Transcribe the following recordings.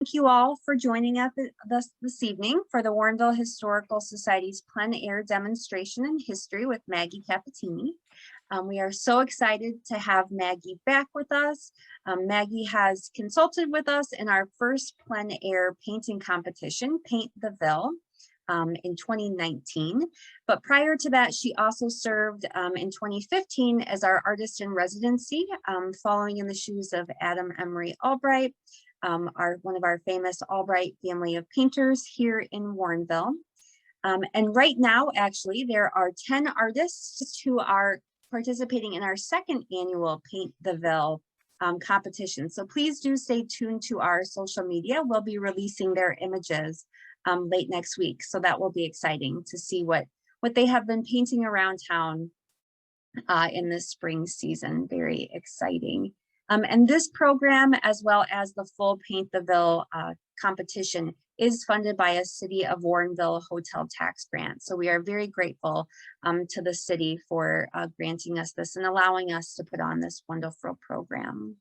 Thank you all for joining us this evening for the Warrenville Historical Society's plein air demonstration in history with Maggie Capettini. We are so excited to have Maggie back with us. Maggie has consulted with us in our first plein air painting competition, Paint the Ville, in 2019. But prior to that, she also served in 2015 as our artist in residency, following in the shoes of Adam Emery Albright, one of our famous Albright family of painters here in Warrenville. And right now, actually, there are 10 artists who are participating in our second annual Paint the Ville competition. So please do stay tuned to our social media. We'll be releasing their images late next week. So that will be exciting to see what they have been painting around town in this spring season. Very exciting. And this program, as well as the full Paint the Ville competition, is funded by a City of Warrenville hotel tax grant. So we are very grateful to the city for granting us this and allowing us to put on this wonderful program.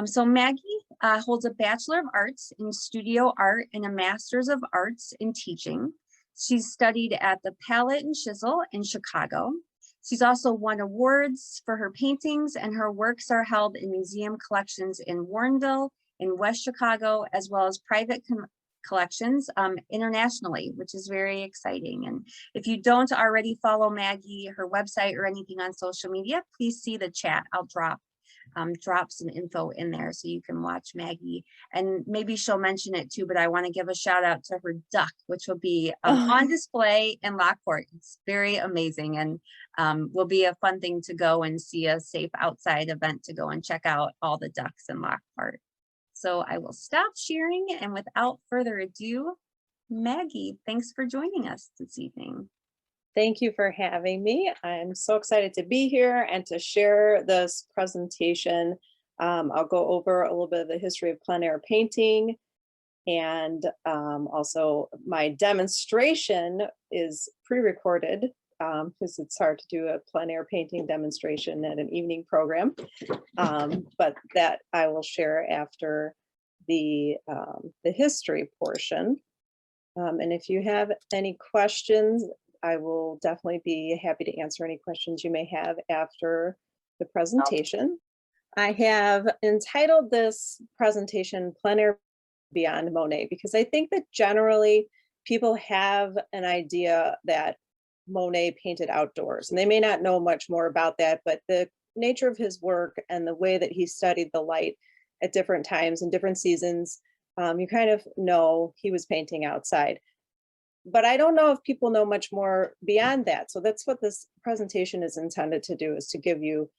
So Maggie holds a Bachelor of Arts in Studio Art and a Master's of Arts in Teaching. She's studied at the Palette and Chisel in Chicago. She's also won awards for her paintings, and her works are held in museum collections in Warrenville, in West Chicago, as well as private collections internationally, which is very exciting. And if you don't already follow Maggie, her website or anything on social media, please see the chat. I'll drop some info in there so you can watch Maggie, and maybe she'll mention it too, but I want to give a shout out to her duck, which will be on display in Lockport. It's very amazing, and will be a fun thing to go and see, a safe outside event to go and check out all the ducks in Lockport. So I will stop sharing, and without further ado, Maggie, thanks for joining us this evening. Thank you for having me. I'm so excited to be here and to share this presentation. I'll go over a little bit of the history of plein air painting, and also my demonstration is pre-recorded because it's hard to do a plein air painting demonstration at an evening program, but that I will share after the history portion. And if you have any questions, I will definitely be happy to answer any questions you may have after the presentation. I have entitled this presentation Plein Air Beyond Monet, because I think that generally people have an idea that Monet painted outdoors, and they may not know much more about that, but the nature of his work and the way that he studied the light at different times and different seasons, you kind of know he was painting outside. But I don't know if people know much more beyond that. So that's what this presentation is intended to do, is to give you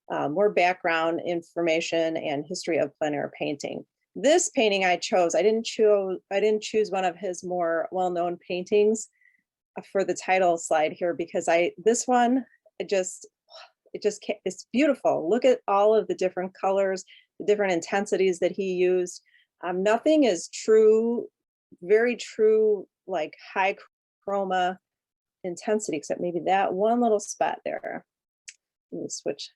more background information and history of plein air painting. This painting I chose, I didn't choose one of his more well-known paintings for the title slide here, because this one, it's beautiful. Look at all of the different colors, the different intensities that he used. Nothing is true, very true, like high chroma intensity, except maybe that one little spot there. Let me switch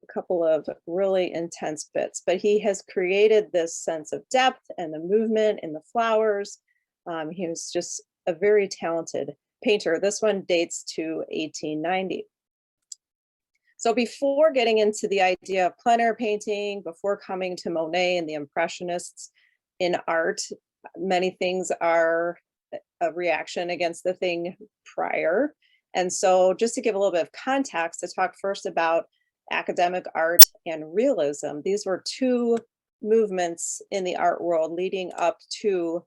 a couple of really intense bits, but he has created this sense of depth and the movement in the flowers. He was just a very talented painter. This one dates to 1890. So before getting into the idea of plein air painting, before coming to Monet and the Impressionists in art, many things are a reaction against the thing prior. And so just to give a little bit of context, to talk first about academic art and realism. These were two movements in the art world leading up to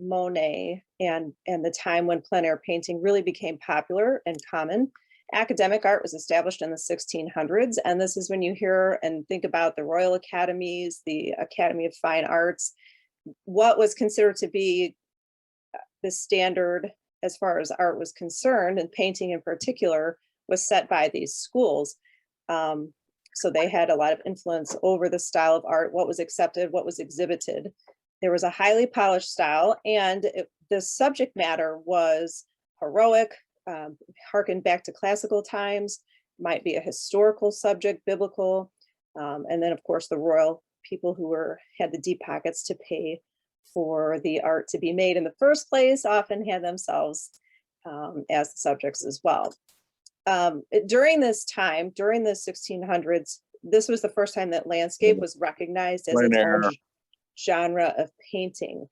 Monet and the time when plein air painting really became popular and common. Academic art was established in the 1600s, and this is when you hear and think about the Royal Academies, the Academy of Fine Arts. What was considered to be the standard as far as art was concerned, and painting in particular, was set by these schools. So they had a lot of influence over the style of art, what was accepted, what was exhibited. There was a highly polished style, and the subject matter was heroic, harkened back to classical times, might be a historical subject, biblical, and then of course the royal people who had the deep pockets to pay for the art to be made in the first place often had themselves as the subjects as well. During this time, during the 1600s, this was the first time that landscape was recognized as its own genre of painting.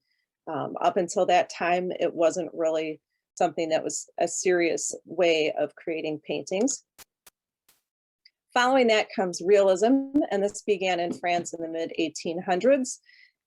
Up until that time, it wasn't really something that was a serious way of creating paintings. Following that comes realism, and this began in France in the mid-1800s.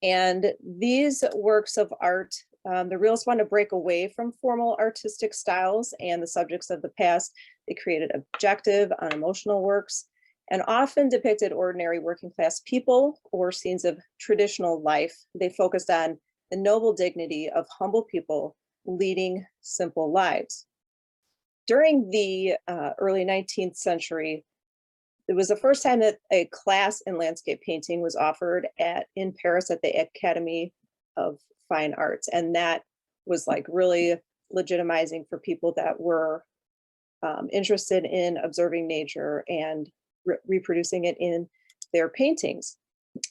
And these works of art, the realists wanted to break away from formal artistic styles and the subjects of the past. They created objective, unemotional works, and often depicted ordinary working class people or scenes of traditional life. They focused on the noble dignity of humble people leading simple lives. During the early 19th century, it was the first time that a class in landscape painting was offered in Paris at the Academy of Fine Arts. And that was like really legitimizing for people that were interested in observing nature and reproducing it in their paintings.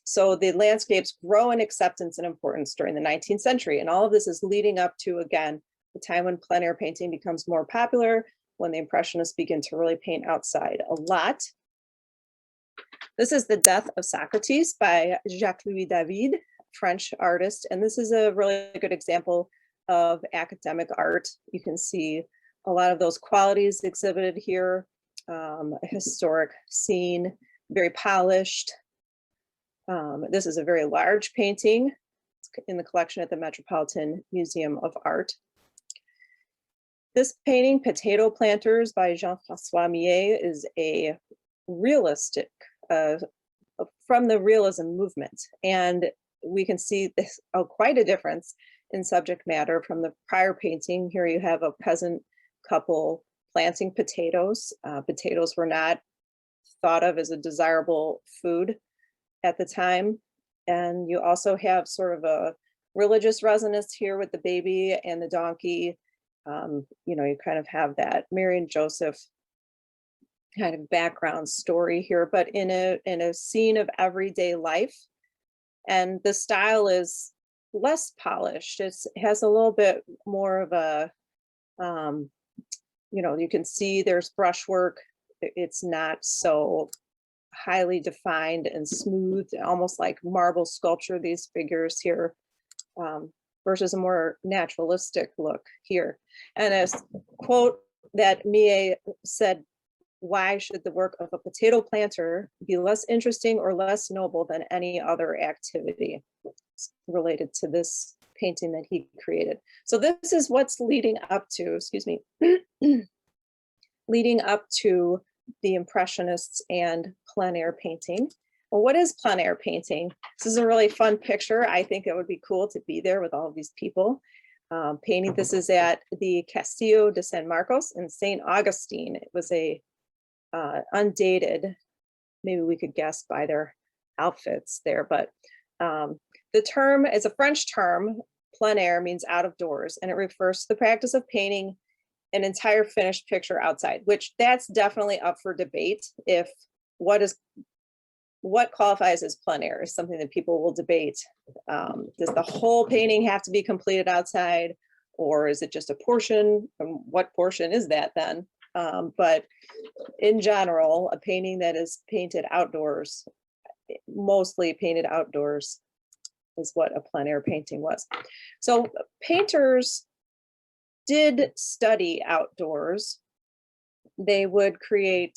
So the landscapes grow in acceptance and importance during the 19th century. And all of this is leading up to, again, the time when plein air painting becomes more popular, when the Impressionists begin to really paint outside a lot. This is The Death of Socrates by Jacques-Louis David, French artist. And this is a really good example of academic art. You can see a lot of those qualities exhibited here. A historic scene, very polished. This is a very large painting. It's in the collection at the Metropolitan Museum of Art. This painting, Potato Planters by Jean-François Millet, is a realistic, from the realism movement. And we can see this, quite a difference in subject matter from the prior painting. Here you have a peasant couple planting potatoes. Potatoes were not thought of as a desirable food at the time. And you also have sort of a religious resonance here with the baby and the donkey. You kind of have that Mary and Joseph kind of background story here, but in a scene of everyday life. And the style is less polished. It has a little bit more of a, you can see there's brushwork. It's not so highly defined and smooth, almost like marble sculpture, these figures here, versus a more naturalistic look here. And a quote that Millet said, "Why should the work of a potato planter be less interesting or less noble than any other activity?" It's related to this painting that he created. So this is what's leading up to, leading up to the Impressionists and plein air painting. Well, what is plein air painting? This is a really fun picture. I think it would be cool to be there with all of these people painting. This is at the Castillo de San Marcos in St. Augustine. It was a undated, maybe we could guess by their outfits there, but the term is a French term. Plein air means out of doors, and it refers to the practice of painting an entire finished picture outside, which that's definitely up for debate. If what qualifies as plein air is something that people will debate. Does the whole painting have to be completed outside, or is it just a portion? And what portion is that then? But in general, a painting that is painted outdoors, mostly painted outdoors, is what a plein air painting was. So painters did study outdoors. They would create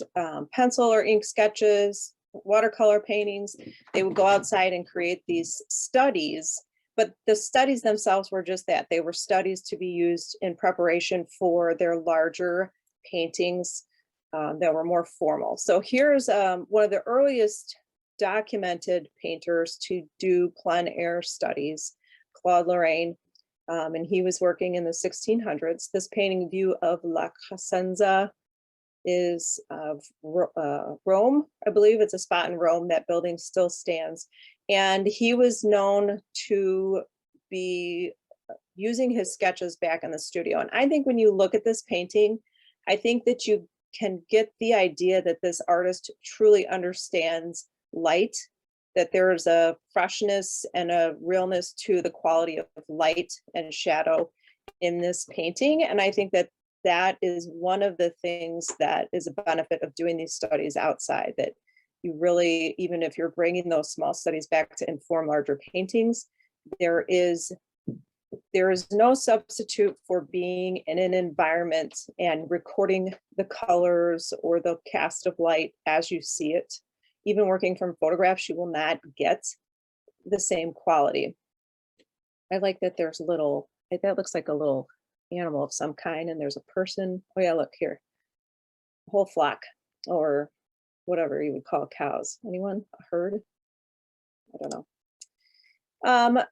pencil or ink sketches, watercolor paintings. They would go outside and create these studies, but the studies themselves were just that. They were studies to be used in preparation for their larger paintings that were more formal. So here's one of the earliest documented painters to do plein air studies, Claude Lorraine, and he was working in the 1600s. This painting, View of La Crescenza, is of Rome. I believe it's a spot in Rome. That building still stands. And he was known to be using his sketches back in the studio. And I think when you look at this painting, I think that you can get the idea that this artist truly understands light that there is a freshness and a realness to the quality of light and shadow in this painting. And I think that that is one of the things that is a benefit of doing these studies outside, that you really, even if you're bringing those small studies back to inform larger paintings, there is no substitute for being in an environment and recording the colors or the cast of light as you see it. Even working from photographs, you will not get the same quality. I like that there's little, that looks like a little animal of some kind, and there's a person. Oh yeah, look here, a whole flock, or whatever you would call cows. Anyone? A herd? I don't know.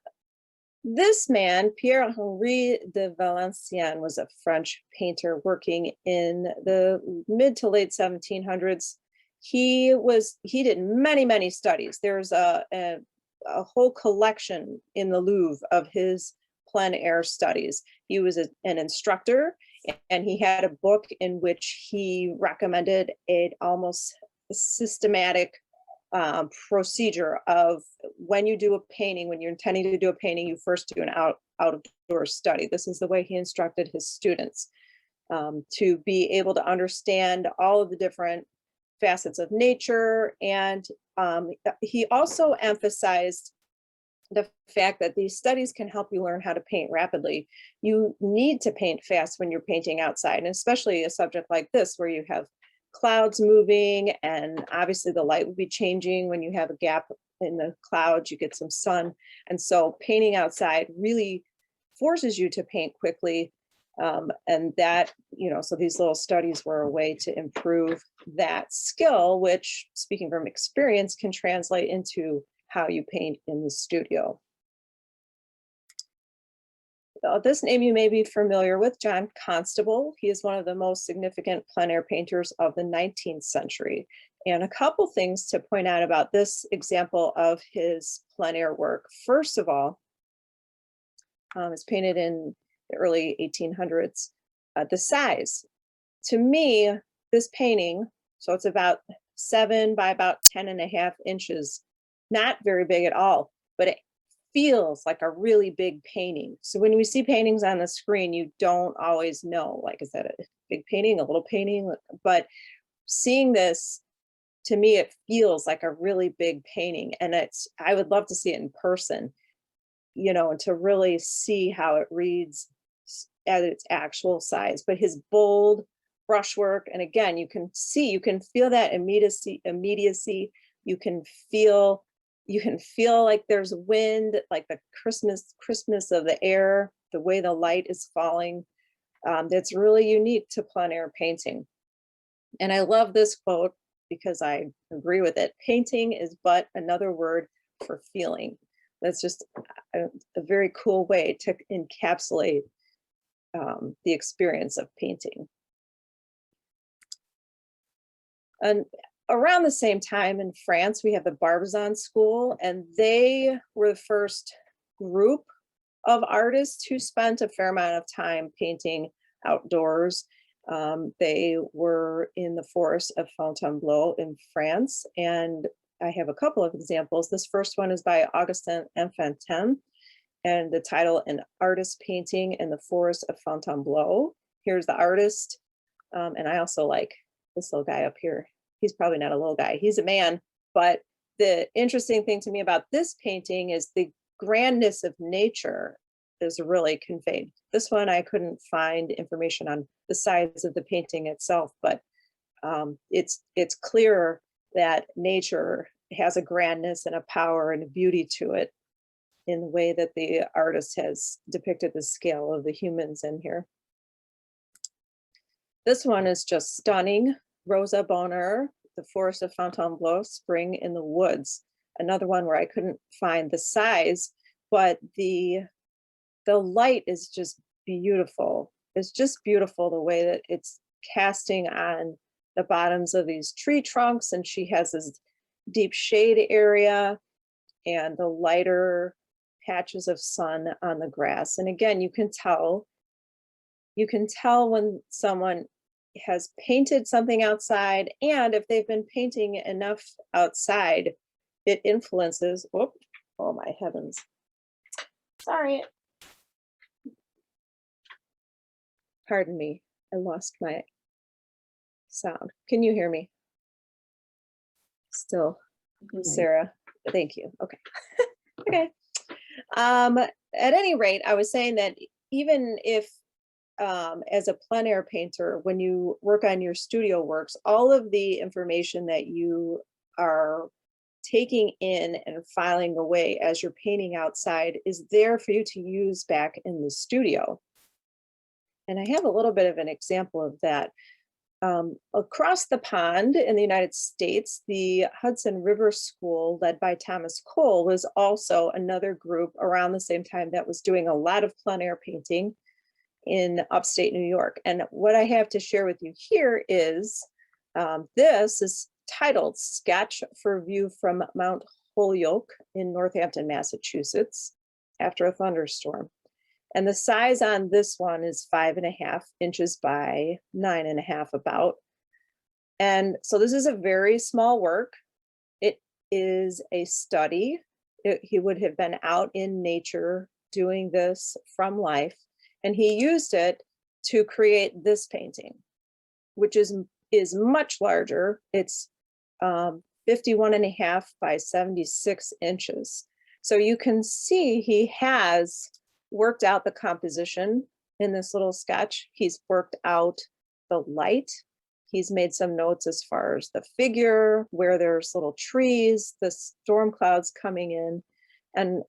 This man, Pierre-Henri de Valenciennes, was a French painter working in the mid to late 1700s. He did many studies. There's a whole collection in the Louvre of his plein air studies. He was an instructor, and he had a book in which he recommended an almost systematic procedure of when you do a painting, when you're intending to do a painting, you first do an out of door study. This is the way he instructed his students to be able to understand all of the different facets of nature. And he also emphasized the fact that these studies can help you learn how to paint rapidly. You need to paint fast when you're painting outside, and especially a subject like this where you have clouds moving, and obviously the light will be changing. When you have a gap in the clouds, you get some sun. And so painting outside really forces you to paint quickly. And that, so these little studies were a way to improve that skill, which, speaking from experience, can translate into how you paint in the studio. This name you may be familiar with, John Constable. He is one of the most significant plein air painters of the 19th century. And a couple things to point out about this example of his plein air work. First of all, it's painted in the early 1800s. The size, to me, this painting, so it's about 7 by about 10.5 inches, not very big at all, but it feels like a really big painting. So when we see paintings on the screen, you don't always know, like, is that a big painting, a little painting? But seeing this, to me, it feels like a really big painting. And I would love to see it in person, and to really see how it reads at its actual size. But his bold brushwork, and again, you can feel that immediacy. You can feel like there's wind, like the crispness of the air, the way the light is falling. That's really unique to plein air painting. And I love this quote because I agree with it. Painting is but another word for feeling. That's just a very cool way to encapsulate the experience of painting. And around the same time in France, we have the Barbizon School, and they were the first group of artists who spent a fair amount of time painting outdoors. They were in the forest of Fontainebleau in France, and I have a couple of examples. This first one is by Augustin Infantin, and the title, An Artist Painting in the Forest of Fontainebleau. Here's the artist, and I also like this little guy up here. He's probably not a little guy, he's a man. But the interesting thing to me about this painting is the grandness of nature is really conveyed. This one, I couldn't find information on the size of the painting itself, but it's clear that nature has a grandness and a power and a beauty to it in the way that the artist has depicted the scale of the humans in here. This one is just stunning. Rosa Bonheur, The Forest of Fontainebleau, Spring in the Woods. Another one where I couldn't find the size, but the light is just beautiful. It's just beautiful the way that it's casting on the bottoms of these tree trunks, and she has this deep shade area and the lighter patches of sun on the grass. And again, you can tell when someone has painted something outside, and if they've been painting enough outside, it influences, whoop, oh my heavens. Sorry. Pardon me. I lost my sound. Can you hear me? Still, Sarah. Thank you. Okay. Okay. At any rate, I was saying that even if as a plein air painter, when you work on your studio works, all of the information that you are taking in and filing away as you're painting outside is there for you to use back in the studio. And I have a little bit of an example of that. Across the pond in the United States, the Hudson River School, led by Thomas Cole, was also another group around the same time that was doing a lot of plein air painting in upstate New York. And what I have to share with you here is, this is titled Sketch for View from Mount Holyoke in Northampton, Massachusetts, after a thunderstorm. And the size on this one is 5.5 inches by 9.5 about. And so this is a very small work. It is a study. He would have been out in nature doing this from life. And he used it to create this painting, which is much larger. It's 51.5 by 76 inches. So you can see he has worked out the composition in this little sketch. He's worked out the light. He's made some notes as far as the figure, where there's little trees, the storm clouds coming in. And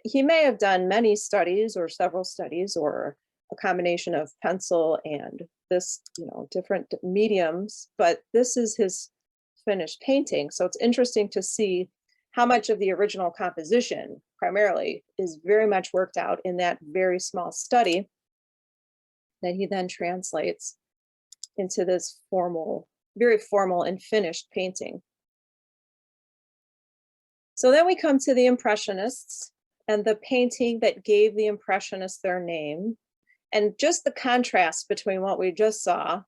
he may have done many studies or several studies or a combination of pencil and this, different mediums, but this is his finished painting. So it's interesting to see how much of the original composition primarily is very much worked out in that very small study that he then translates into this very formal and finished painting. So then we come to the Impressionists and the painting that gave the Impressionists their name, and just the contrast between what we just saw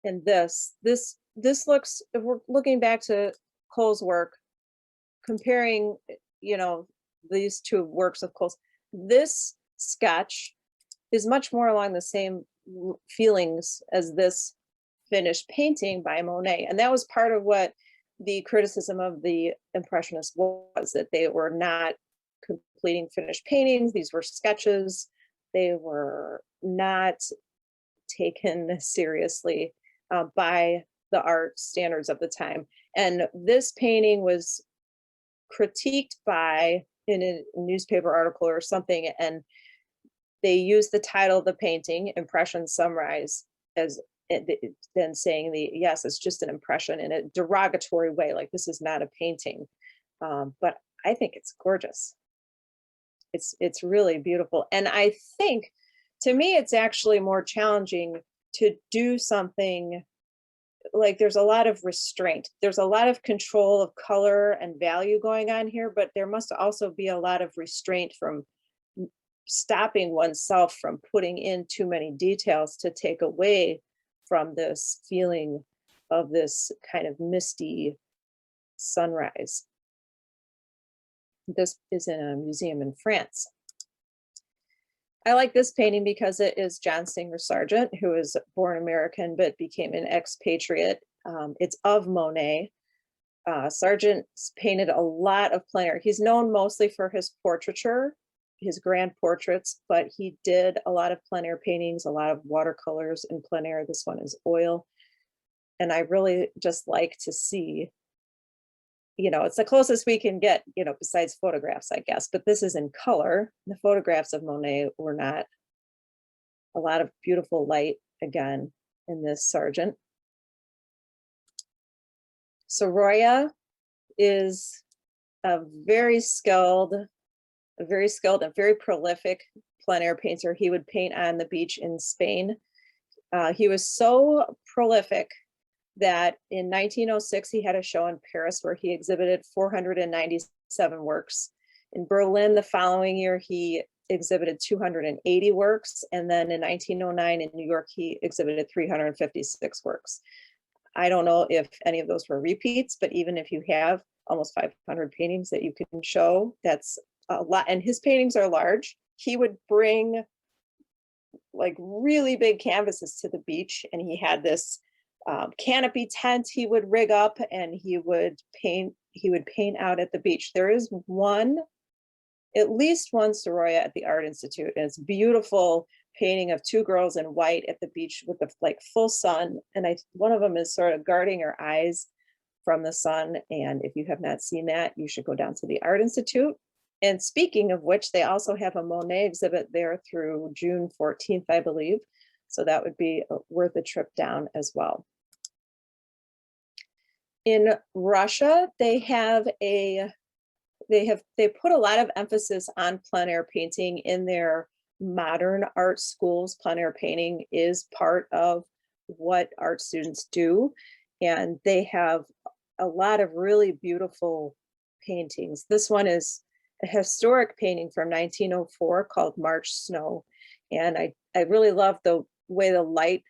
and this looks, if we're looking back to Cole's work, comparing, these two works of Cole's, this sketch is much more along the same feelings as this finished painting by Monet. And that was part of what the criticism of the Impressionists was, that they were not completing finished paintings. These were sketches. They were not taken seriously by the art standards of the time. And this painting was critiqued in a newspaper article or something, and they used the title of the painting, Impression Summarize, as then saying yes, it's just an impression, in a derogatory way, like this is not a painting. But I think it's gorgeous. It's really beautiful. And I think, to me, it's actually more challenging to do something like, there's a lot of restraint. There's a lot of control of color and value going on here, but there must also be a lot of restraint from stopping oneself from putting in too many details to take away from this feeling of this kind of misty sunrise. This is in a museum in France. I like this painting because it is John Singer Sargent, who is born American but became an expatriate. It's of Monet. Sargent's painted a lot of plein air. He's known mostly for his portraiture, his grand portraits, but he did a lot of plein air paintings, a lot of watercolors in plein air. This one is oil. And I really just like to see, it's the closest we can get, besides photographs, I guess, but this is in color. The photographs of Monet were not. A lot of beautiful light, again, in this Sargent. Sorolla is a very skilled and very prolific plein air painter. He would paint on the beach in Spain. He was so prolific that in 1906, he had a show in Paris where he exhibited 497 works. In Berlin, the following year, he exhibited 280 works. And then in 1909 in New York, he exhibited 356 works. I don't know if any of those were repeats, but even if you have, almost 500 paintings that you can show. That's a lot, and his paintings are large. He would bring like really big canvases to the beach, and he had this canopy tent he would rig up, and he would paint out at the beach. There is at least one Sorolla at the Art Institute, and it's a beautiful painting of two girls in white at the beach with the like full sun, and one of them is sort of guarding her eyes from the sun. And if you have not seen that, you should go down to the Art Institute. And speaking of which, they also have a Monet exhibit there through June 14th, I believe. So that would be worth a trip down as well. In Russia, they put a lot of emphasis on plein air painting in their modern art schools. Plein air painting is part of what art students do. And they have a lot of really beautiful paintings. This one is a historic painting from 1904 called March Snow. And I really love the way the light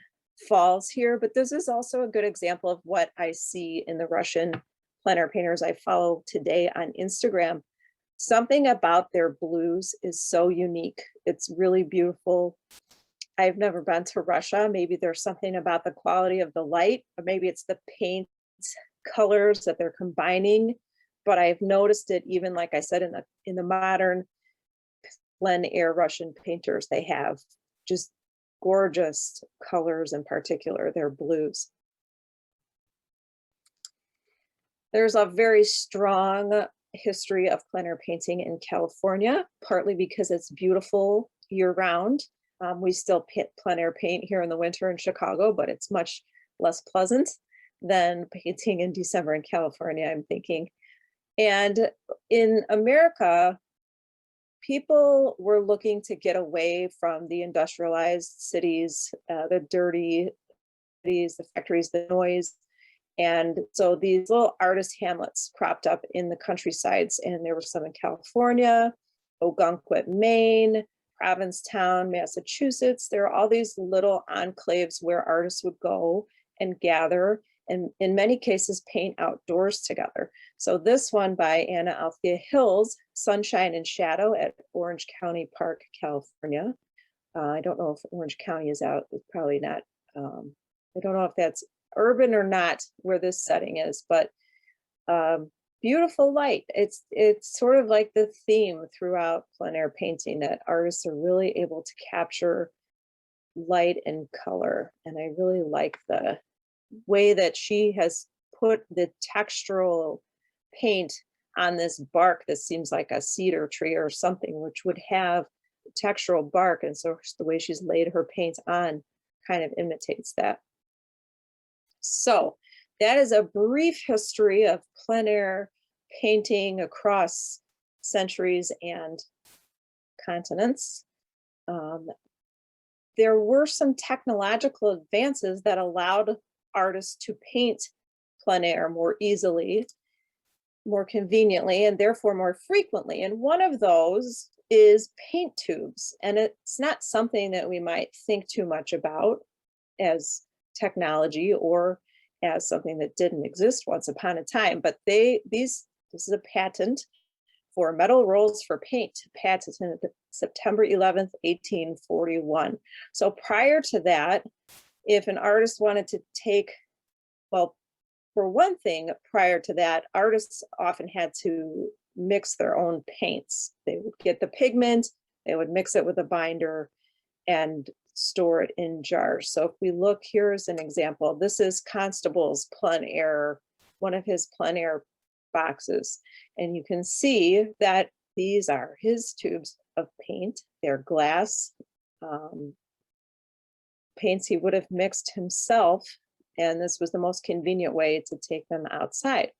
falls here, but this is also a good example of what I see in the Russian plein air painters I follow today on Instagram. Something about their blues is so unique. It's really beautiful. I've never been to Russia. Maybe there's something about the quality of the light, or maybe it's the paint colors that they're combining. But I've noticed it even, like I said, in the modern plein air Russian painters. They have just gorgeous colors, in particular their blues. There's a very strong history of plein air painting in California, partly because it's beautiful year-round. We still plein air paint here in the winter in Chicago, but it's much less pleasant than painting in December in California, I'm thinking. And in America, people were looking to get away from the industrialized cities, the dirty cities, the factories, the noise. And so these little artist hamlets cropped up in the countrysides, and there were some in California, Ogunquit, Maine, Provincetown, Massachusetts. There are all these little enclaves where artists would go and gather, and in many cases paint outdoors together. So this one by Anna Althea Hills, Sunshine and Shadow at Orange County Park, California. I don't know if Orange County is out, it's probably not. I don't know if that's urban or not where this setting is, but beautiful light. It's sort of like the theme throughout plein air painting, that artists are really able to capture light and color. And I really like the way that she has put the textural paint on this bark that seems like a cedar tree or something, which would have textural bark. And so the way she's laid her paint on kind of imitates that. So that is a brief history of plein air painting across centuries and continents. There were some technological advances that allowed artists to paint plein air more easily, more conveniently, and therefore more frequently. And one of those is paint tubes. And it's not something that we might think too much about as technology or as something that didn't exist once upon a time, but this is a patent for metal rolls for paint, patented September 11th, 1841. So prior to that, if an artist wanted to take, well, for one thing, prior to that, artists often had to mix their own paints. They would get the pigment, they would mix it with a binder and store it in jars. So if we look, here's an example. This is Constable's plein air, one of his plein air boxes. And you can see that these are his tubes of paint. They're glass paints he would have mixed himself. And this was the most convenient way to take them outside.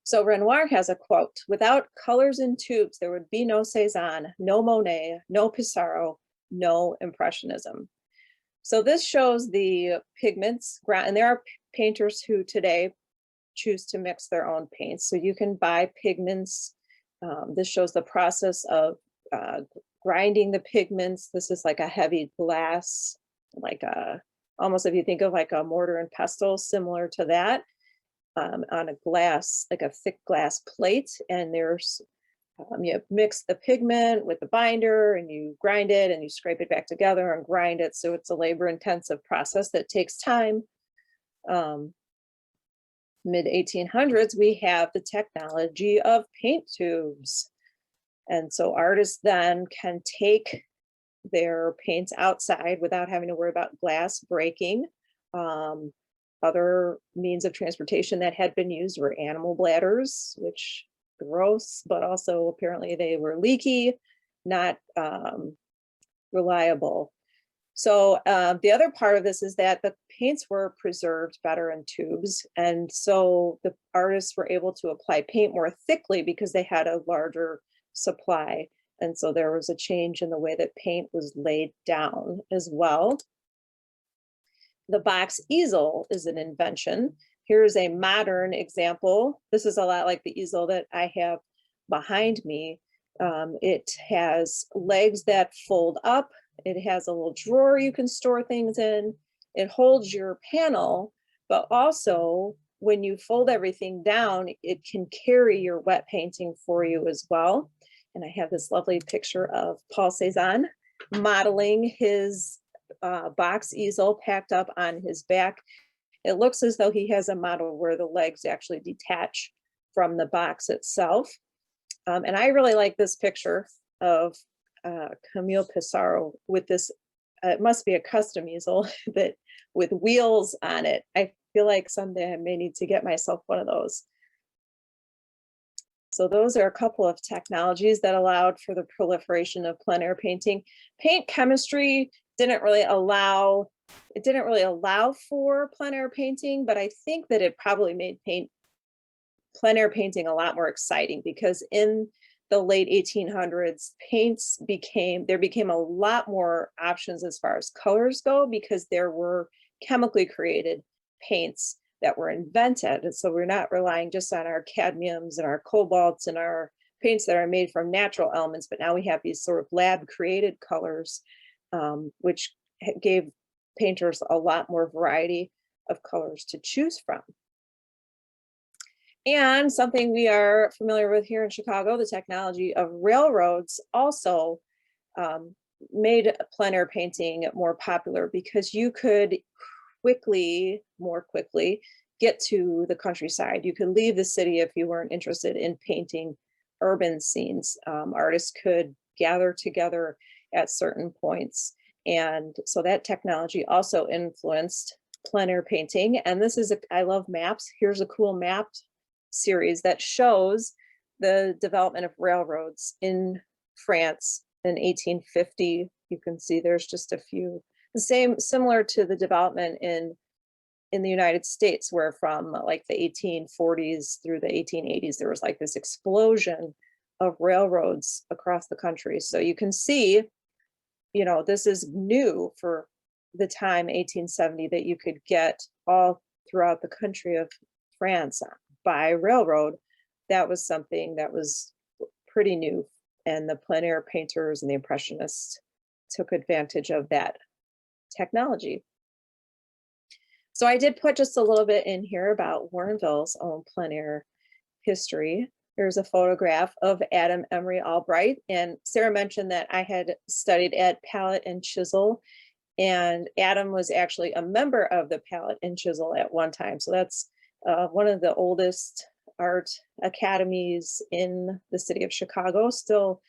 So Renoir has a quote: "Without colors in tubes, there would be no Cezanne, no Monet, no Pissarro, no Impressionism." So this shows the pigments, and there are painters who today choose to mix their own paints. So you can buy pigments. This shows the process of grinding the pigments. This is like a heavy glass, like almost if you think of like a mortar and pestle, similar to that. on a glass, like a thick glass plate, and there's you mix the pigment with the binder and you grind it and you scrape it back together and grind it. So it's a labor intensive process that takes time. Mid 1800s, we have the technology of paint tubes. And so artists then can take their paints outside without having to worry about glass breaking. Other means of transportation that had been used were animal bladders, which gross, but also apparently they were leaky, not reliable. So the other part of this is that the paints were preserved better in tubes. And so the artists were able to apply paint more thickly because they had a larger supply. And so there was a change in the way that paint was laid down as well. The box easel is an invention. Here's a modern example. This is a lot like the easel that I have behind me. It has legs that fold up. It has a little drawer you can store things in. It holds your panel, but also when you fold everything down, it can carry your wet painting for you as well. And I have this lovely picture of Paul Cézanne modeling his box easel packed up on his back. It looks as though he has a model where the legs actually detach from the box itself. And I really like this picture of Camille Pissarro with this, it must be a custom easel that with wheels on it. I feel like someday I may need to get myself one of those. So those are a couple of technologies that allowed for the proliferation of plein air painting. Paint chemistry didn't really allow for plein air painting, but I think that it probably made plein air painting a lot more exciting, because in the late 1800s, there became a lot more options as far as colors go, because there were chemically created paints that were invented. And so we're not relying just on our cadmiums and our cobalts and our paints that are made from natural elements, but now we have these sort of lab created colors, which gave painters a lot more variety of colors to choose from. And something we are familiar with here in Chicago, the technology of railroads also made plein air painting more popular, because you could more quickly get to the countryside. You could leave the city if you weren't interested in painting urban scenes. Artists could gather together at certain points. And so that technology also influenced plein air painting. And this is, I love maps. Here's a cool map series that shows the development of railroads in France in 1850. You can see there's just a few, similar to the development in the United States, where from like the 1840s through the 1880s, there was like this explosion of railroads across the country. So you can see, this is new for the time, 1870, that you could get all throughout the country of France by railroad. That was something that was pretty new. And the plein air painters and the Impressionists took advantage of that technology. So I did put just a little bit in here about Warrenville's own plein air history. There's a photograph of Adam Emery Albright. And Sarah mentioned that I had studied at Palette and Chisel, and Adam was actually a member of the Palette and Chisel at one time. So that's one of the oldest art academies in the city of Chicago, still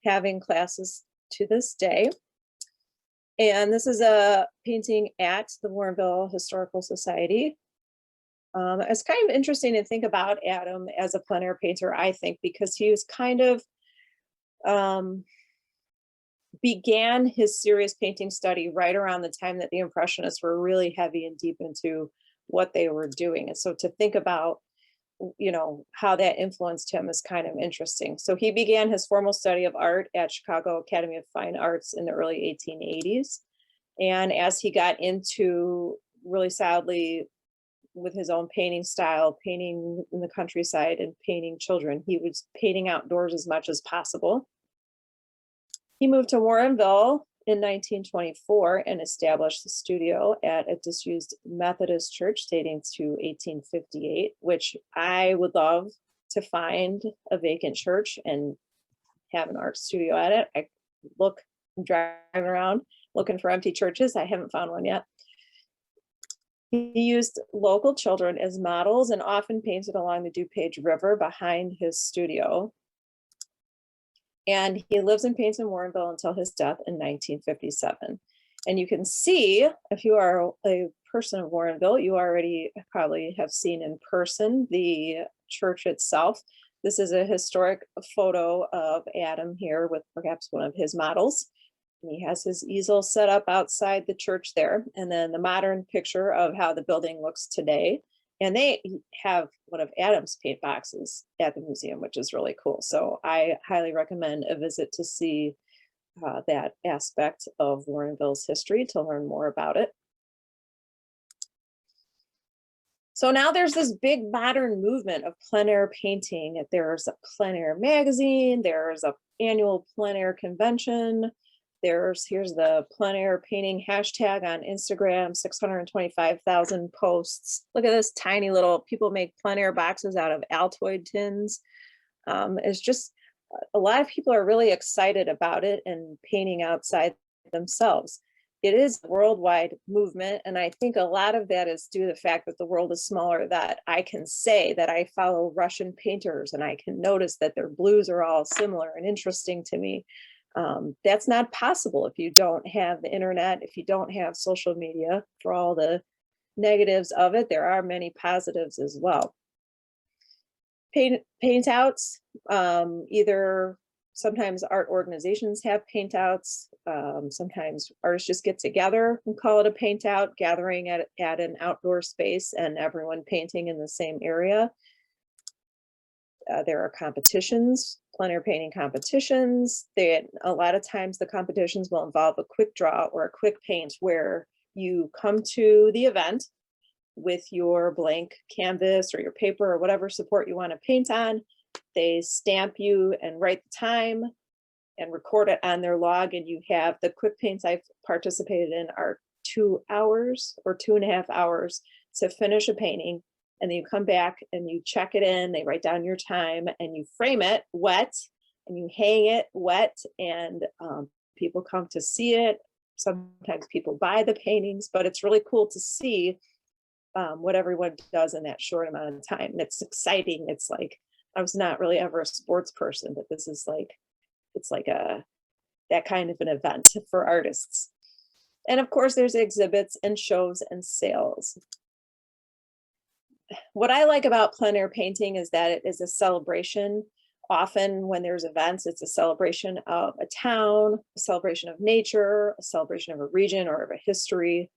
having classes to this day. And this is a painting at the Warrenville Historical Society. It's kind of interesting to think about Adam as a plein air painter, I think, because he was kind of began his serious painting study right around the time that the Impressionists were really heavy and deep into what they were doing. And so to think about, how that influenced him is kind of interesting. So he began his formal study of art at Chicago Academy of Fine Arts in the early 1880s. And as he got into really solidly with his own painting style, painting in the countryside and painting children, he was painting outdoors as much as possible. He moved to Warrenville in 1924 and established the studio at a disused Methodist church dating to 1858, which I would love to find a vacant church and have an art studio at it. I'm driving around looking for empty churches. I haven't found one yet. He used local children as models and often painted along the DuPage River behind his studio. And he lives and paints in Warrenville until his death in 1957. And you can see, if you are a person of Warrenville, you already probably have seen in person the church itself. This is a historic photo of Adam here with perhaps one of his models. And he has his easel set up outside the church there. And then the modern picture of how the building looks today. And they have one of Adam's paint boxes at the museum, which is really cool. So I highly recommend a visit to see that aspect of Warrenville's history to learn more about it. So now there's this big modern movement of plein air painting. There's a plein air magazine, there's an annual plein air convention. Here's the plein air painting hashtag on Instagram, 625,000 posts. Look at this tiny little, people make plein air boxes out of Altoid tins. It's just, a lot of people are really excited about it and painting outside themselves. It is a worldwide movement. And I think a lot of that is due to the fact that the world is smaller, that I can say that I follow Russian painters and I can notice that their blues are all similar and interesting to me. That's not possible if you don't have the internet, if you don't have social media. For all the negatives of it, there are many positives as well. Paint outs, either sometimes art organizations have paint outs, sometimes artists just get together and call it a paint out, gathering at an outdoor space and everyone painting in the same area. There are competitions, plein air painting competitions. A lot of times the competitions will involve a quick draw or a quick paint where you come to the event with your blank canvas or your paper or whatever support you want to paint on. They stamp you and write the time and record it on their log, and you have the quick paints I've participated in are 2 hours or 2.5 hours to finish a painting. And then you come back and you check it in, they write down your time and you frame it wet and you hang it wet, and people come to see it. Sometimes people buy the paintings, but it's really cool to see what everyone does in that short amount of time. And it's exciting. It's like, I was not really ever a sports person, but this is like, it's like that kind of an event for artists. And of course, there's exhibits and shows and sales. What I like about plein air painting is that it is a celebration. Often when there's events, it's a celebration of a town, a celebration of nature, a celebration of a region or of a history.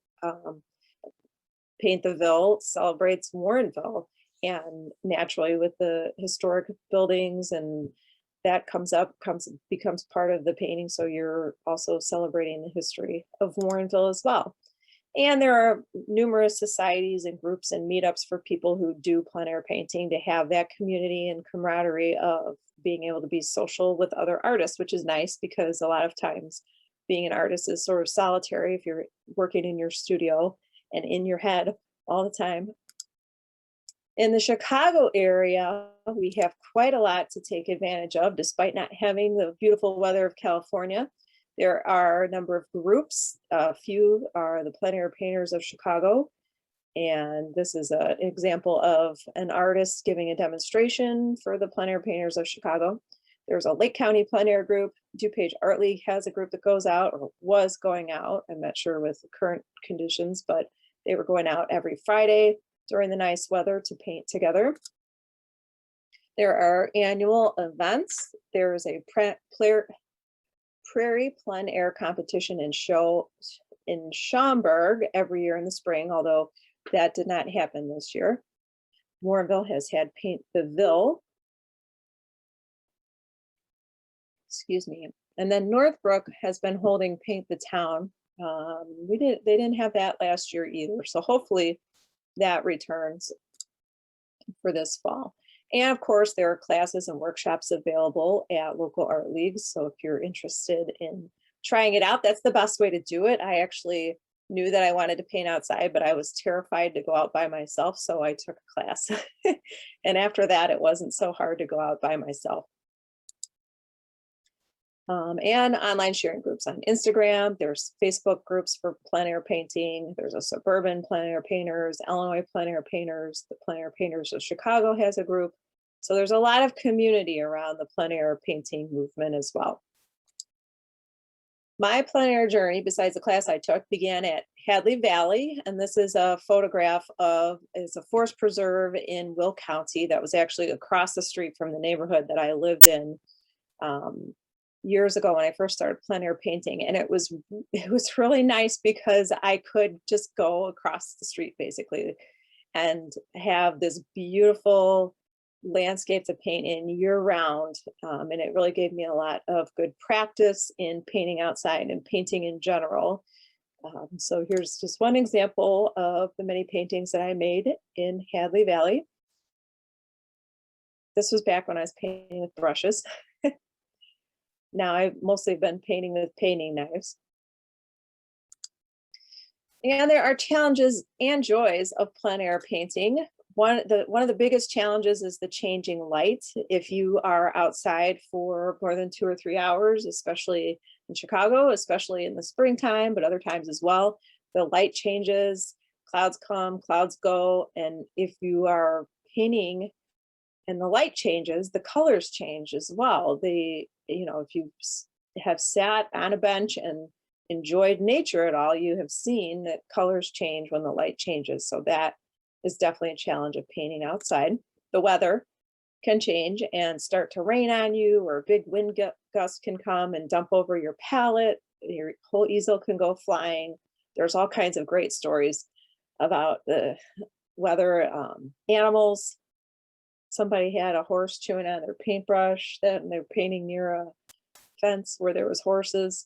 Paint the Ville celebrates Warrenville, and naturally with the historic buildings and that becomes part of the painting. So you're also celebrating the history of Warrenville as well. And there are numerous societies and groups and meetups for people who do plein air painting to have that community and camaraderie of being able to be social with other artists, which is nice because a lot of times being an artist is sort of solitary if you're working in your studio and in your head all the time. In the Chicago area, we have quite a lot to take advantage of, despite not having the beautiful weather of California. There are a number of groups. A few are the Plein Air Painters of Chicago. And this is an example of an artist giving a demonstration for the Plein Air Painters of Chicago. There's a Lake County Plein Air group. DuPage Art League has a group that goes out, or was going out. I'm not sure with the current conditions, but they were going out every Friday during the nice weather to paint together. There are annual events. There's a Prairie Plein Air competition and show in Schaumburg every year in the spring, although that did not happen this year. Warrenville has had Paint the Ville. Excuse me. And then Northbrook has been holding Paint the Town. They didn't have that last year either. So hopefully that returns for this fall. And of course, there are classes and workshops available at local art leagues. So if you're interested in trying it out. That's the best way to do it. I actually knew that I wanted to paint outside, but I was terrified to go out by myself. So I took a class. And after that, it wasn't so hard to go out by myself. And online sharing groups on Instagram. There's Facebook groups for plein air painting. There's a suburban plein air painters, Illinois plein air painters. The plein air painters of Chicago has a group. So there's a lot of community around the plein air painting movement as well. My plein air journey, besides the class I took, began at Hadley Valley. And this is a photograph of, it's a forest preserve in Will County that was actually across the street from the neighborhood that I lived in years ago when I first started plein air painting. And it was really nice because I could just go across the street basically and have this beautiful landscape to paint in year round. And it really gave me a lot of good practice in painting outside and painting in general. So here's just one example of the many paintings that I made in Hadley Valley. This was back when I was painting with brushes. Now I've mostly been painting with painting knives. And there are challenges and joys of plein air painting. One of the biggest challenges is the changing light. If you are outside for more than 2 or 3 hours, especially in Chicago, especially in the springtime, but other times as well, the light changes, clouds come, clouds go. And if you are painting and the light changes, the colors change as well. If you have sat on a bench and enjoyed nature at all, you have seen that colors change when the light changes. So that is definitely a challenge of painting outside. The weather can change and start to rain on you, or a big wind gust can come and dump over your palette. Your whole easel can go flying. There's all kinds of great stories about the weather. Animals. Somebody had a horse chewing on their paintbrush, and they were painting near a fence where there was horses.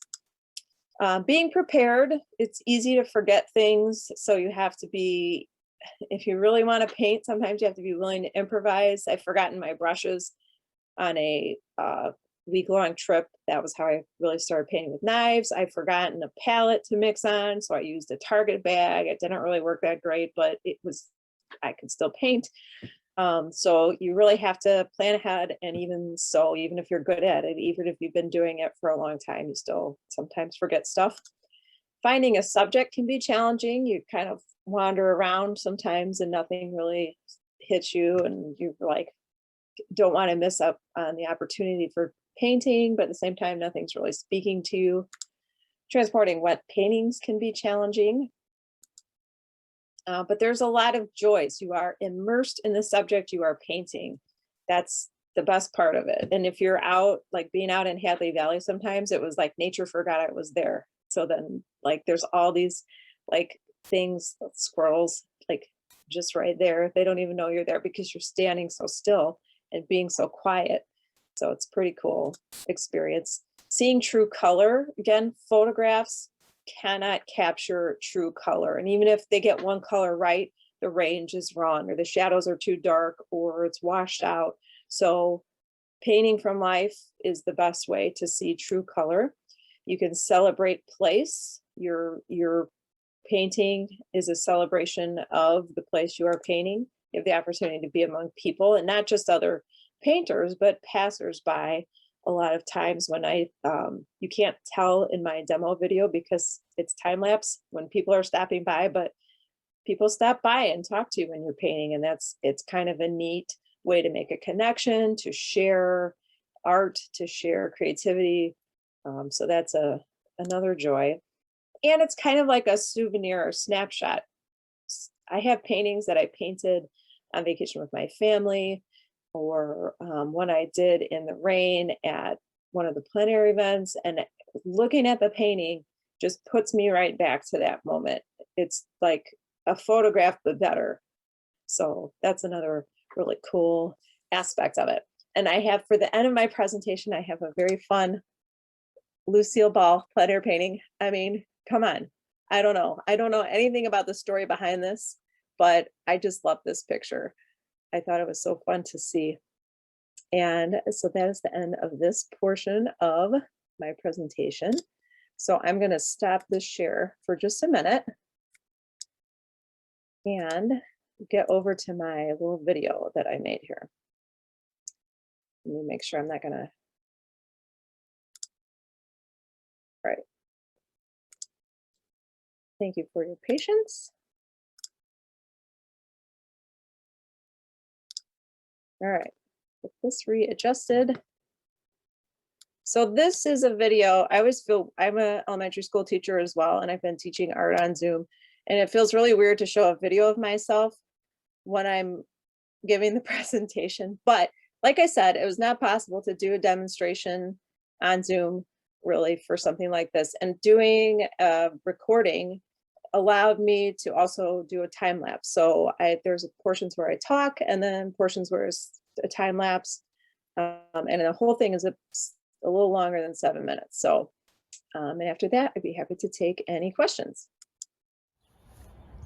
Being prepared, it's easy to forget things. So you have to be, if you really want to paint, sometimes you have to be willing to improvise. I've forgotten my brushes on a week-long trip. That was how I really started painting with knives. I've forgotten a palette to mix on, so I used a Target bag. It didn't really work that great, but I could still paint. So you really have to plan ahead. And even so, even if you're good at it, even if you've been doing it for a long time, you still sometimes forget stuff. Finding a subject can be challenging. You kind of wander around sometimes and nothing really hits you, and you don't want to miss up on the opportunity for painting, but at the same time, nothing's really speaking to you. Transporting wet paintings can be challenging. But there's a lot of joys. You are immersed in the subject you are painting. That's the best part of it. And if you're out, like being out in Hadley Valley, sometimes it was like nature forgot I was there. So then there's all these things, squirrels, just right there. They don't even know you're there because you're standing so still and being so quiet. So it's pretty cool experience. Seeing true color, again, photographs cannot capture true color. And even if they get one color right, the range is wrong, or the shadows are too dark, or it's washed out. So painting from life is the best way to see true color. You can celebrate place. Your painting is a celebration of the place you are painting. You have the opportunity to be among people, and not just other painters, but passersby. A lot of times when you can't tell in my demo video because it's time lapse when people are stopping by, but people stop by and talk to you when you're painting. And it's kind of a neat way to make a connection, to share art, to share creativity. So that's another joy. And it's kind of like a souvenir or snapshot. I have paintings that I painted on vacation with my family, or one I did in the rain at one of the plein air events, and looking at the painting just puts me right back to that moment. It's like a photograph, but better. So that's another really cool aspect of it. And I have, for the end of my presentation, I have a very fun Lucille Ball plein air painting. I mean, come on. I don't know anything about the story behind this, but I just love this picture. I thought it was so fun to see. And so that is the end of this portion of my presentation. So I'm going to stop this share for just a minute and get over to my little video that I made here. Let me make sure I'm not going to. Right. Thank you for your patience. All right, get this readjusted. So this is a video. I always feel, I'm an elementary school teacher as well, and I've been teaching art on Zoom, and it feels really weird to show a video of myself when I'm giving the presentation. But like I said, it was not possible to do a demonstration on Zoom really for something like this, and doing a recording allowed me to also do a time lapse. So there's portions where I talk, and then portions where it's a time lapse, and the whole thing is a little longer than 7 minutes. So, and after that, I'd be happy to take any questions.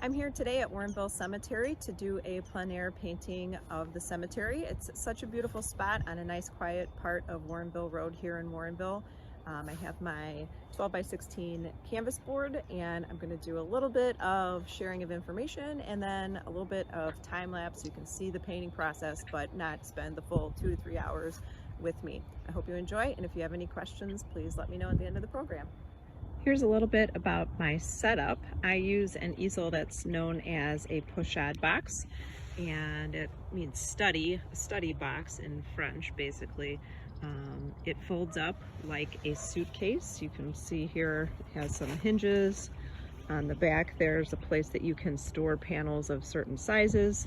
I'm here today at Warrenville Cemetery to do a plein air painting of the cemetery. It's such a beautiful spot on a nice quiet part of Warrenville Road here in Warrenville. I have my 12 by 16 canvas board, and I'm going to do a little bit of sharing of information and then a little bit of time lapse so you can see the painting process but not spend the full 2 to 3 hours with me. I hope you enjoy, and if you have any questions, please let me know at the end of the program. Here's a little bit about my setup. I use an easel that's known as a pochade box, and it means study box in French, basically. It folds up like a suitcase. You can see here it has some hinges. On the back there's a place that you can store panels of certain sizes,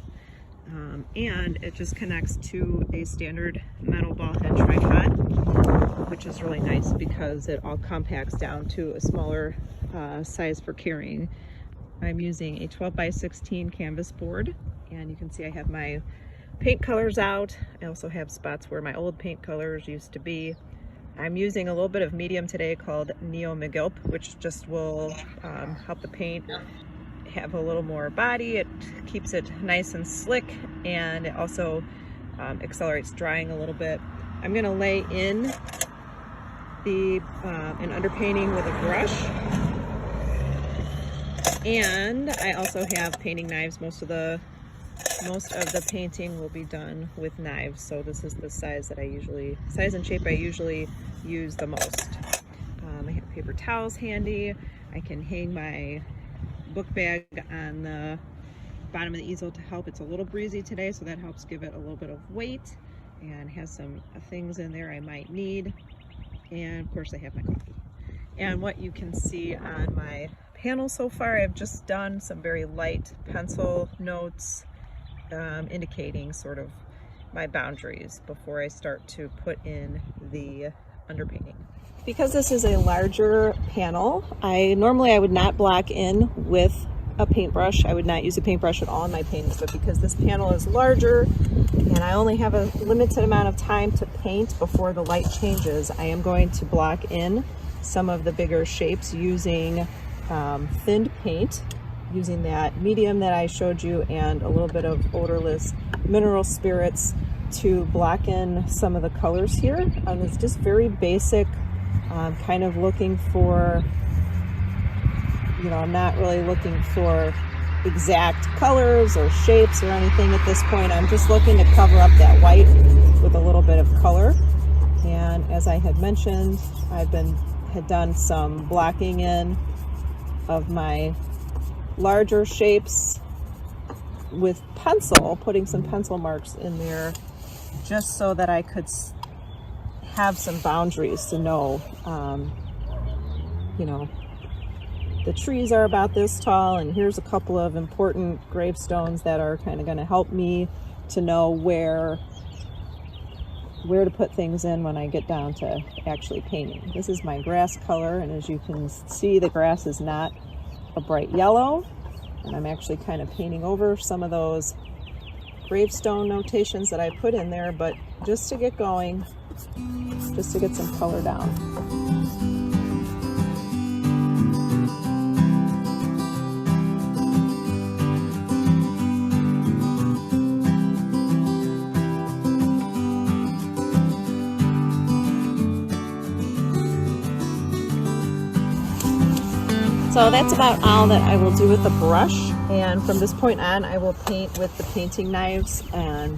and it just connects to a standard metal ball head tripod, which is really nice because it all compacts down to a smaller size for carrying. I'm using a 12 by 16 canvas board, and you can see I have my paint colors out. I also have spots where my old paint colors used to be. I'm using a little bit of medium today called Neo Magilp, which just will help the paint have a little more body. It keeps it nice and slick, and it also accelerates drying a little bit. I'm going to lay in an underpainting with a brush, and I also have painting knives. Most of the painting will be done with knives, so this is the size and shape I usually use the most. I have paper towels handy. I can hang my book bag on the bottom of the easel to help. It's a little breezy today, so that helps give it a little bit of weight, and has some things in there I might need. And of course I have my coffee. And what you can see on my panel so far, I've just done some very light pencil notes, indicating sort of my boundaries before I start to put in the underpainting. Because this is a larger panel, normally I would not block in with a paintbrush. I would not use a paintbrush at all in my paintings, but because this panel is larger and I only have a limited amount of time to paint before the light changes, I am going to block in some of the bigger shapes using thinned paint, using that medium that I showed you and a little bit of odorless mineral spirits to block in some of the colors here. It's just very basic, kind of looking for, I'm not really looking for exact colors or shapes or anything at this point. I'm just looking to cover up that white with a little bit of color. And as I had mentioned, had done some blocking in of my larger shapes with pencil, putting some pencil marks in there just so that I could have some boundaries to know, the trees are about this tall, and here's a couple of important gravestones that are kind of going to help me to know where to put things in when I get down to actually painting. This is my grass color, and as you can see, the grass is not a bright yellow, and I'm actually kind of painting over some of those gravestone notations that I put in there, but just to get going, just to get some color down. So that's about all that I will do with the brush, and from this point on I will paint with the painting knives and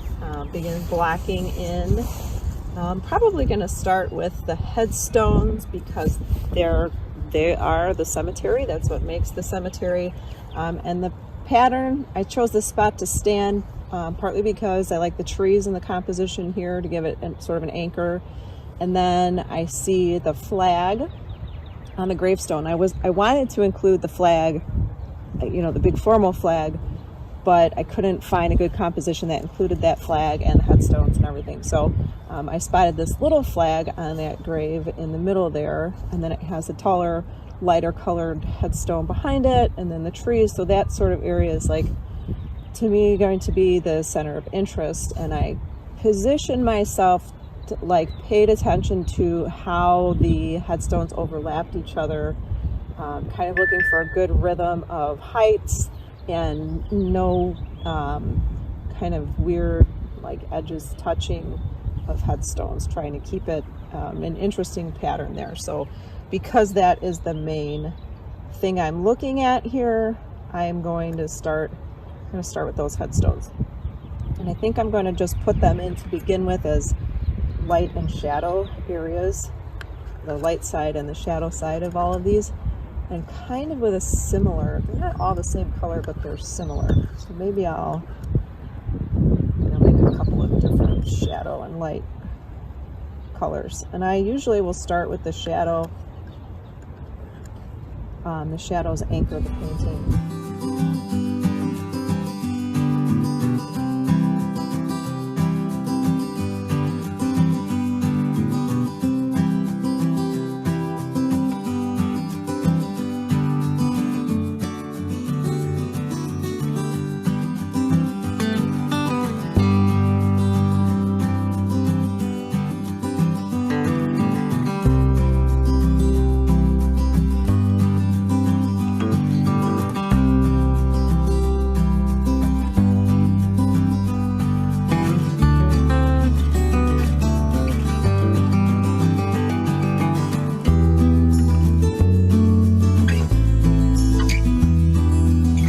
begin blocking in. I'm probably going to start with the headstones because they are the cemetery. That's what makes the cemetery. And the pattern, I chose this spot to stand partly because I like the trees and the composition here to give it sort of an anchor. And then I see the flag on the gravestone. I wanted to include the flag, you know, the big formal flag, but I couldn't find a good composition that included that flag and the headstones and everything. So I spotted this little flag on that grave in the middle there, and then it has a taller, lighter colored headstone behind it, and then the trees. So that sort of area is, like, to me, going to be the center of interest. And I positioned myself to, like, paid attention to how the headstones overlapped each other, kind of looking for a good rhythm of heights and no kind of weird, like, edges touching of headstones, trying to keep it an interesting pattern there. So because that is the main thing I'm looking at here, I'm going to start with those headstones. And I think I'm going to just put them in to begin with as light and shadow areas, the light side and the shadow side of all of these, and kind of with a similar, they're not all the same color, but they're similar. So maybe I'll make a couple of different shadow and light colors. And I usually will start with the shadow. The shadows anchor the painting.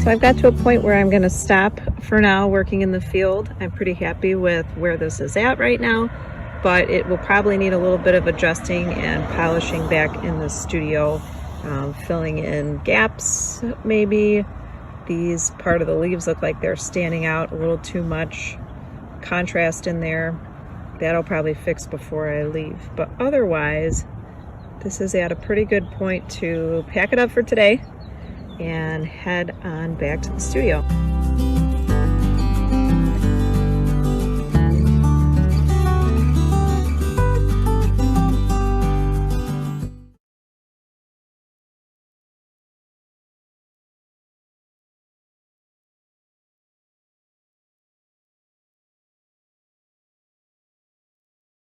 So I've got to a point where I'm going to stop for now working in the field. I'm pretty happy with where this is at right now, but it will probably need a little bit of adjusting and polishing back in the studio, filling in gaps maybe. These part of the leaves look like they're standing out a little too much contrast in there. That'll probably fix before I leave, but otherwise this is at a pretty good point to pack it up for today and head on back to the studio.